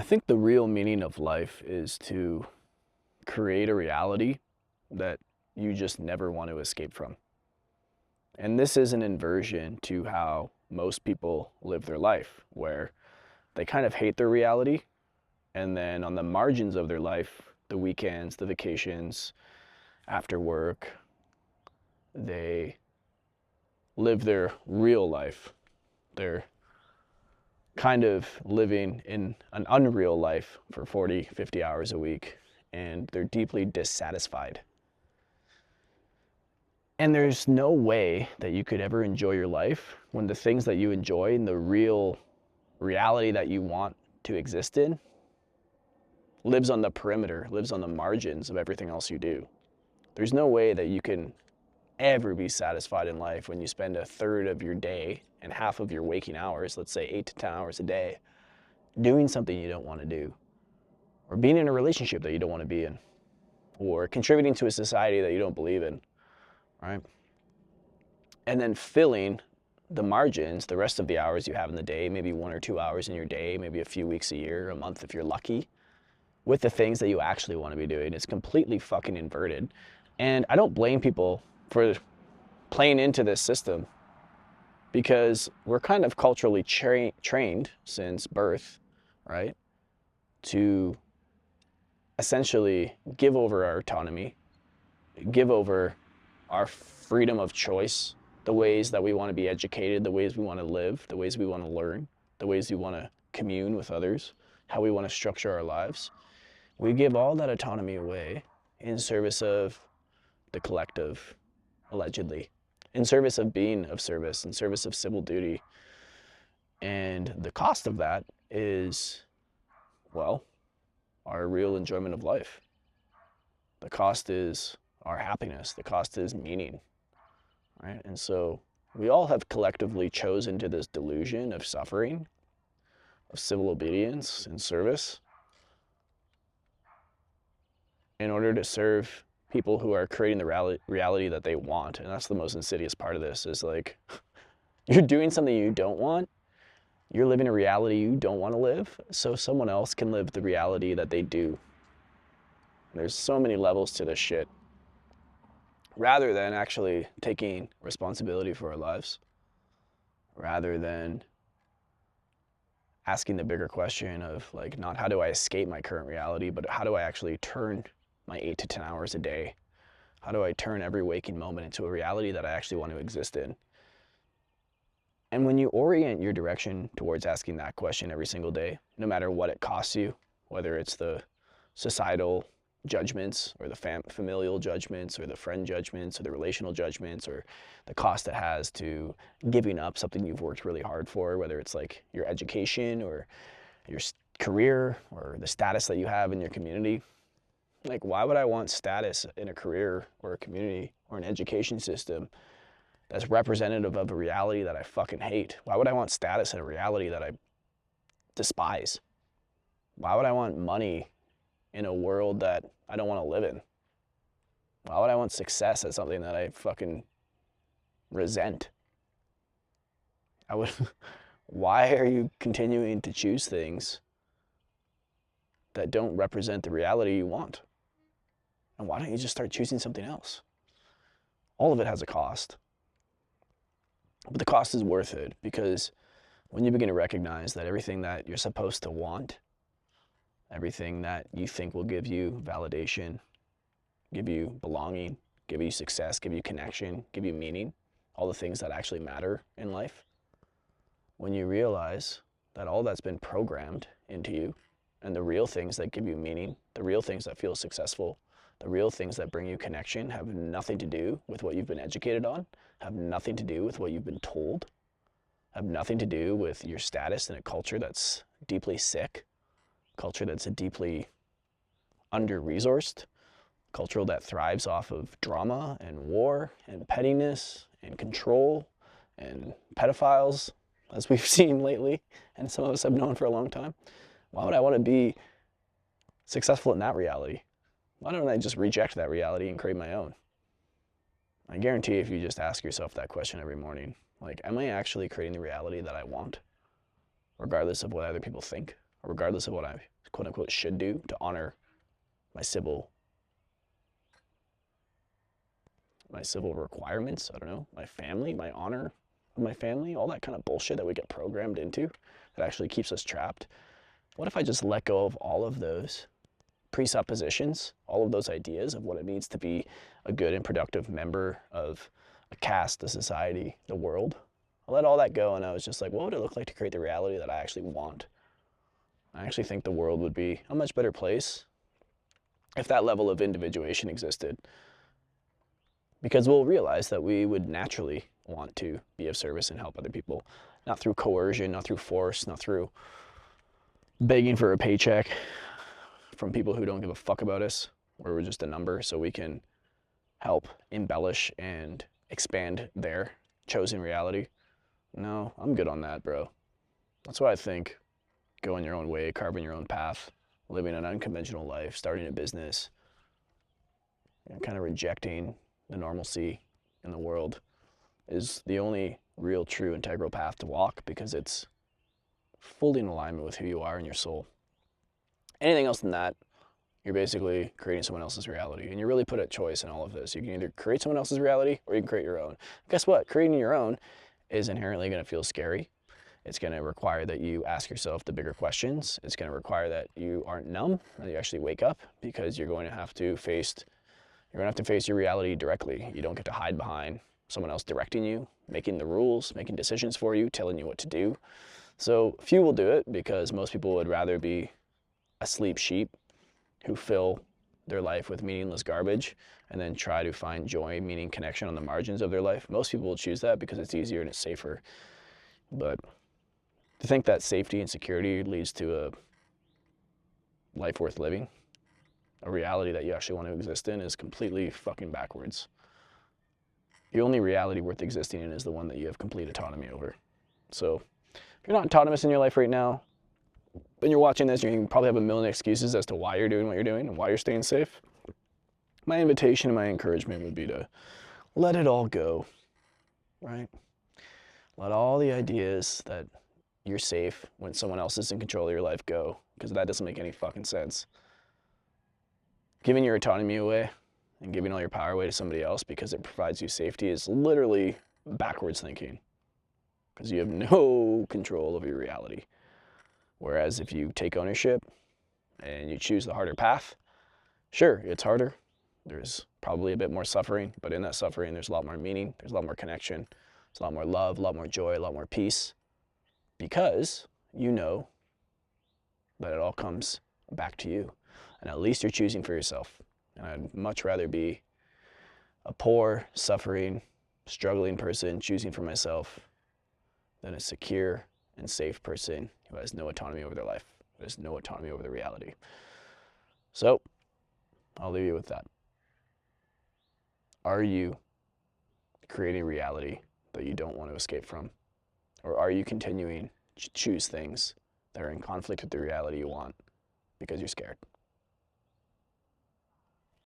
I think the real meaning of life is to create a reality that you just never want to escape from. And this is an inversion to how most people live their life, where they kind of hate their reality. And then on the margins of their life, the weekends, the vacations, after work, they live their real life. They're kind of living in an unreal life for 40, 50 hours a week, and they're deeply dissatisfied. And there's no way that you could ever enjoy your life when the things that you enjoy and the real reality that you want to exist in lives on the perimeter, lives on the margins of everything else you do. There's no way that you can ever be satisfied in life when you spend a third of your day and half of your waking hours, let's say 8 to 10 hours a day, doing something you don't want to do, or being in a relationship that you don't want to be in, or contributing to a society that you don't believe in, right? And then filling the margins, the rest of the hours you have in the day, maybe 1 or 2 hours in your day, maybe a few weeks a year, a month if you're lucky, with the things that you actually want to be doing. It's completely fucking inverted. And I don't blame people for playing into this system, because we're kind of culturally trained since birth, right, to essentially give over our autonomy, give over our freedom of choice, the ways that we want to be educated, the ways we want to live, the ways we want to learn, the ways we want to commune with others, how we want to structure our lives. We give all that autonomy away in service of the collective, allegedly, in service of being of service, in service of civil duty. And the cost of that is, well, our real enjoyment of life. The cost is our happiness. The cost is meaning, right? And so we all have collectively chosen to this delusion of suffering, of civil obedience and service, in order to serve people who are creating the reality that they want. And that's the most insidious part of this, is like, you're doing something you don't want. You're living a reality you don't want to live, so someone else can live the reality that they do. There's so many levels to this shit. Rather than actually taking responsibility for our lives, rather than asking the bigger question of, like, not how do I escape my current reality, but how do I actually turn my 8 to 10 hours a day? How do I turn every waking moment into a reality that I actually want to exist in? And when you orient your direction towards asking that question every single day, no matter what it costs you, whether it's the societal judgments or the familial judgments or the friend judgments or the relational judgments or the cost it has to giving up something you've worked really hard for, whether it's like your education or your career or the status that you have in your community. Like, why would I want status in a career or a community or an education system that's representative of a reality that I fucking hate? Why would I want status in a reality that I despise? Why would I want money in a world that I don't want to live in? Why would I want success as something that I fucking resent? I would. Why are you continuing to choose things that don't represent the reality you want? And why don't you just start choosing something else? All of it has a cost. But the cost is worth it, because when you begin to recognize that everything that you're supposed to want, everything that you think will give you validation, give you belonging, give you success, give you connection, give you meaning, all the things that actually matter in life, when you realize that all that's been programmed into you, and the real things that give you meaning, the real things that feel successful, the real things that bring you connection have nothing to do with what you've been educated on, have nothing to do with what you've been told, have nothing to do with your status in a culture that's deeply sick, culture that's a deeply under-resourced, culture that thrives off of drama and war and pettiness and control and pedophiles, as we've seen lately, and some of us have known for a long time. Why would I want to be successful in that reality? Why don't I just reject that reality and create my own? I guarantee if you just ask yourself that question every morning, like, am I actually creating the reality that I want, regardless of what other people think? or regardless of what I quote unquote should do to honor my civil requirements, I don't know, my family, my honor of my family, all that kind of bullshit that we get programmed into that actually keeps us trapped. What if I just let go of all of those presuppositions, all of those ideas of what it means to be a good and productive member of a caste, a society, the world? I let all that go, and I was just like, what would it look like to create the reality that I actually want? I actually think the world would be a much better place if that level of individuation existed. Because we'll realize that we would naturally want to be of service and help other people, not through coercion, not through force, not through begging for a paycheck from people who don't give a fuck about us, where we're just a number, so we can help embellish and expand their chosen reality. No, I'm good on that, bro. That's why I think going your own way, carving your own path, living an unconventional life, starting a business, and kind of rejecting the normalcy in the world is the only real, true, integral path to walk, because it's fully in alignment with who you are and your soul. Anything else than that, you're basically creating someone else's reality. And you're really put at choice in all of this. You can either create someone else's reality or you can create your own. Guess what? Creating your own is inherently going to feel scary. It's going to require that you ask yourself the bigger questions. It's going to require that you aren't numb, that you actually wake up, because you're going to have to face your reality directly. You don't get to hide behind someone else directing you, making the rules, making decisions for you, telling you what to do. So few will do it, because most people would rather be asleep sheep who fill their life with meaningless garbage and then try to find joy, meaning, connection on the margins of their life. Most people will choose that because it's easier and it's safer. But to think that safety and security leads to a life worth living, a reality that you actually want to exist in, is completely fucking backwards. The only reality worth existing in is the one that you have complete autonomy over. So if you're not autonomous in your life right now, and you're watching this, you can probably have a million excuses as to why you're doing what you're doing and why you're staying safe. My invitation and my encouragement would be to let it all go, right? Let all the ideas that you're safe when someone else is in control of your life go, because that doesn't make any fucking sense. Giving your autonomy away and giving all your power away to somebody else because it provides you safety is literally backwards thinking, because you have no control over your reality. Whereas if you take ownership and you choose the harder path, sure, it's harder. There's probably a bit more suffering, but in that suffering, there's a lot more meaning, there's a lot more connection, there's a lot more love, a lot more joy, a lot more peace, because you know that it all comes back to you. And at least you're choosing for yourself. And I'd much rather be a poor, suffering, struggling person choosing for myself than a secure and safe person who has no autonomy over their life, who has no autonomy over their reality. So, I'll leave you with that. Are you creating reality that you don't want to escape from? Or are you continuing to choose things that are in conflict with the reality you want because you're scared?